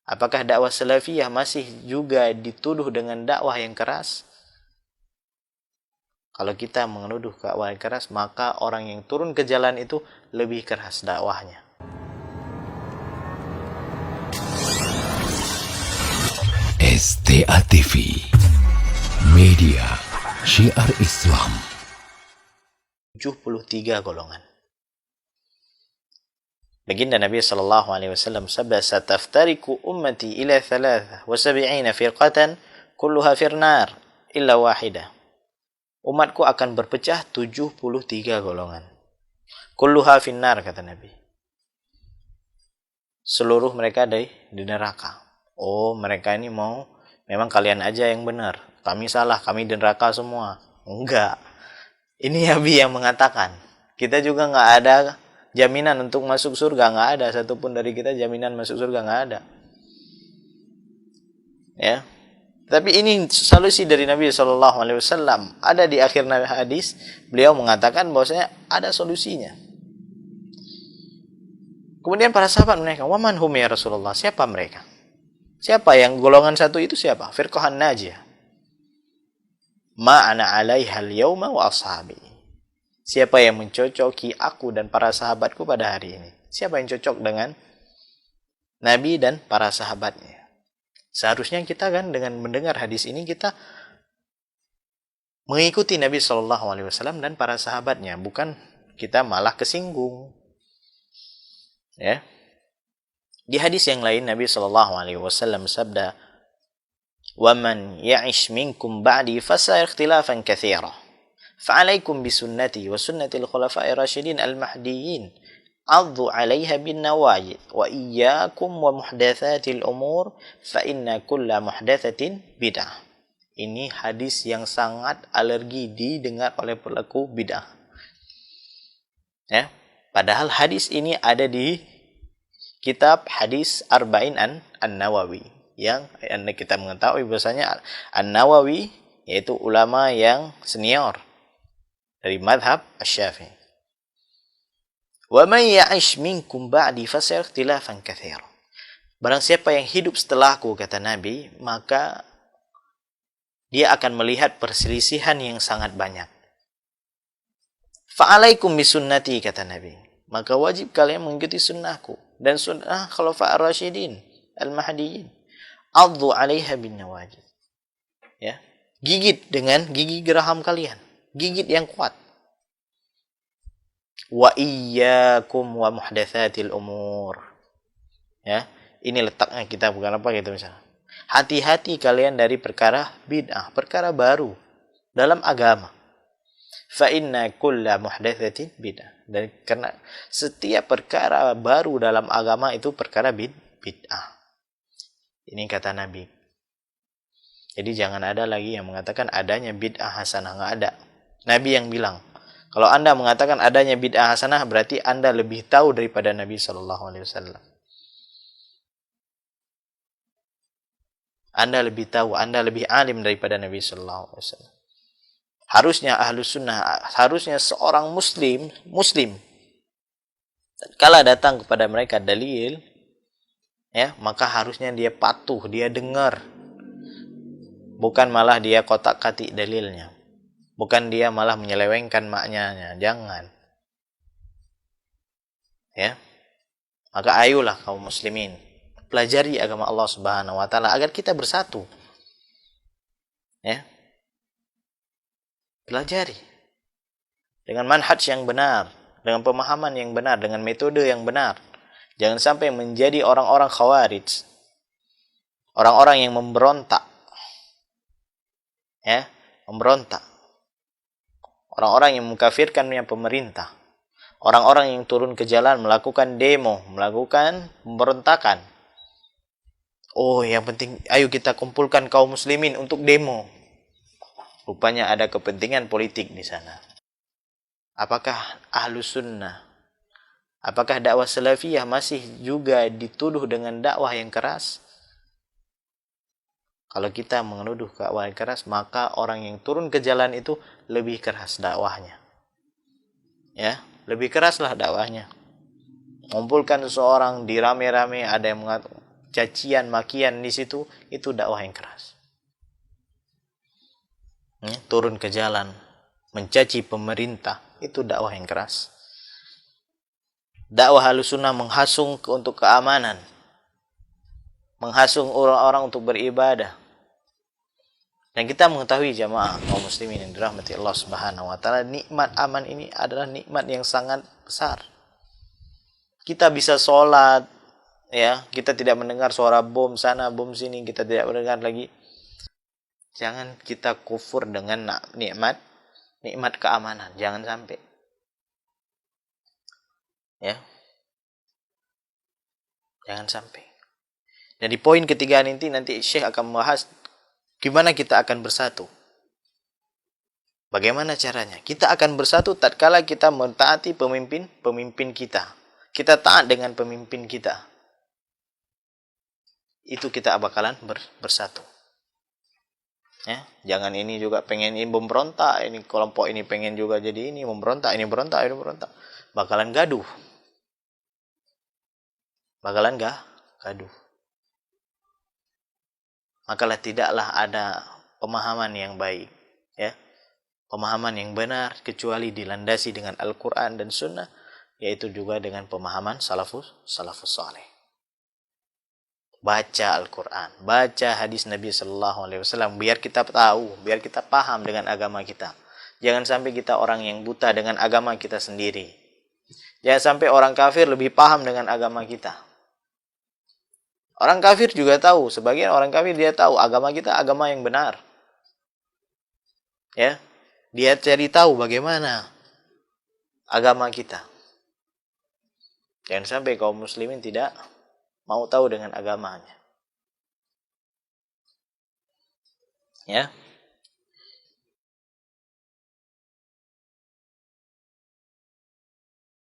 Apakah dakwah salafiyah masih juga dituduh dengan dakwah yang keras? Kalau kita menuduh dakwah yang keras, maka orang yang turun ke jalan itu lebih keras dakwahnya. STA TV Media Syiar Islam. 73 golongan. Baginda Nabi sallallahu alaihi wasallam sabda, "Sataftariku ummati ila 73 firqatan kulluha firnar illa wahidah." Umatku akan berpecah 73 golongan. Kulluha finnar, kata Nabi. Seluruh mereka di neraka. Oh, mereka ini mau memang kalian aja yang benar. Kami salah, kami di neraka semua. Enggak. Ini Nabi yang mengatakan. Kita juga enggak ada jaminan untuk masuk surga, nggak ada satupun dari kita jaminan masuk surga, nggak ada. Ya, tapi ini solusi dari Nabi Shallallahu Alaihi Wasallam. Ada di akhir hadis, beliau mengatakan bahwasanya ada solusinya. Kemudian para sahabat menanyakan, "Waman hum ya Rasulullah?" Siapa mereka? Siapa yang golongan satu itu siapa? Firqahan najiyah. Ma ana alaiha al-yawma wa ashabi. Siapa yang mencocoki aku dan para sahabatku pada hari ini? Siapa yang cocok dengan Nabi dan para sahabatnya? Seharusnya kita kan dengan mendengar hadis ini kita mengikuti Nabi Shallallahu Alaihi Wasallam dan para sahabatnya, bukan kita malah kesinggung. Ya, di hadis yang lain Nabi Shallallahu Alaihi Wasallam sabda, "Waman ya'ish minkum ba'di fasayara ikhtilafan katsira. فعليكم بسنتي وسنة الخلفاء الراشدين المهديين عضوا عليها بالنواجذ وإياكم ومحدثات الأمور فإن كل محدثة بدعة." Ini hadis yang sangat alergi didengar oleh pelaku bid'ah. Ya, padahal hadis ini ada di kitab hadis Arba'in An-Nawawi, yang kita mengetahui bahwasanya An-Nawawi yaitu ulama yang senior dari madhab Asy-Syafi'i. Wa may ya'ish minkum ba'di fasayara ikhtilafan katsira. Barang siapa yang hidup setelahku, kata Nabi, maka dia akan melihat perselisihan yang sangat banyak. Fa'alaikum bisunnati, kata Nabi. Maka wajib kalian mengikuti sunnahku dan sunnah khulafa'ir rasyidin al-mahdiyyin. Addu 'alaiha bin nawajid. Ya, gigit dengan gigi geraham kalian. Gigit yang kuat. Wa iyyakum wa muhdatsatil umur. Ya, ini letaknya kita, bukan apa gitu misalnya. Hati-hati kalian dari perkara bid'ah, perkara baru dalam agama. Fa inna kulla muhdatsatin bid'ah. Dan karena setiap perkara baru dalam agama itu perkara bid'ah. Ini kata Nabi. Jadi jangan ada lagi yang mengatakan adanya bid'ah hasanah, enggak ada. Nabi yang bilang, kalau Anda mengatakan adanya bid'ah hasanah, berarti Anda lebih tahu daripada Nabi Shallallahu Alaihi Wasallam. Anda lebih tahu, Anda lebih alim daripada Nabi Shallallahu Alaihi Wasallam. Harusnya ahlus sunnah, harusnya seorang muslim, kala datang kepada mereka dalil, ya, maka harusnya dia patuh, dia dengar, bukan malah dia kotak-katik dalilnya. Bukan dia malah menyelewengkan maknanya, jangan. Ya. Maka ayolah kaum muslimin, pelajari agama Allah Subhanahu wa taala agar kita bersatu. Ya. Pelajari dengan manhaj yang benar, dengan pemahaman yang benar, dengan metode yang benar. Jangan sampai menjadi orang-orang khawarij. Orang-orang yang memberontak. Ya, memberontak. Orang-orang yang mengkafirkan pemerintah. Orang-orang yang turun ke jalan melakukan demo, melakukan pemberontakan. Oh, yang penting ayo kita kumpulkan kaum muslimin untuk demo. Rupanya ada kepentingan politik di sana. Apakah ahlus sunnah, apakah dakwah salafiyah masih juga dituduh dengan dakwah yang keras? Kalau kita menuduh dakwah yang keras, maka orang yang turun ke jalan itu lebih keras dakwahnya. Ya, lebih keraslah dakwahnya. Mengumpulkan seseorang di rame-rame, ada yang mengatakan cacian, makian di situ, itu dakwah yang keras. Turun ke jalan, mencaci pemerintah, itu dakwah yang keras. Dakwah Ahlussunnah menghasung untuk keamanan, menghasung orang-orang untuk beribadah. Dan kita mengetahui jamaah kaum muslimin yang dirahmati Allah Subhanahu wa taala, nikmat aman ini adalah nikmat yang sangat besar. Kita bisa sholat, ya, kita tidak mendengar suara bom sana, bom sini, kita tidak mendengar lagi. Jangan kita kufur dengan nikmat keamanan, jangan sampai. Ya. Jangan sampai. Dan di poin ketiga nanti Syekh akan membahas gimana kita akan bersatu. Bagaimana caranya? Kita akan bersatu tatkala kita mentaati pemimpin kita. Kita taat dengan pemimpin kita. Itu kita bakalan bersatu. Ya, jangan ini juga pengen ini memberontak, ini kelompok ini pengen juga jadi ini memberontak, ini berontak, ini berontak. Bakalan gaduh. Gaduh. Makalah tidaklah ada pemahaman yang baik, ya, pemahaman yang benar kecuali dilandasi dengan Al-Quran dan Sunnah, yaitu juga dengan pemahaman salafus saleh. Baca Al-Quran, baca hadis Nabi Sallallahu Alaihi Wasallam, biar kita tahu, biar kita paham dengan agama kita. Jangan sampai kita orang yang buta dengan agama kita sendiri. Jangan sampai orang kafir lebih paham dengan agama kita. Orang kafir juga tahu, sebagian orang kafir dia tahu agama kita agama yang benar. Ya, dia cari tahu bagaimana agama kita. Jangan sampai kaum muslimin tidak mau tahu dengan agamanya. Ya.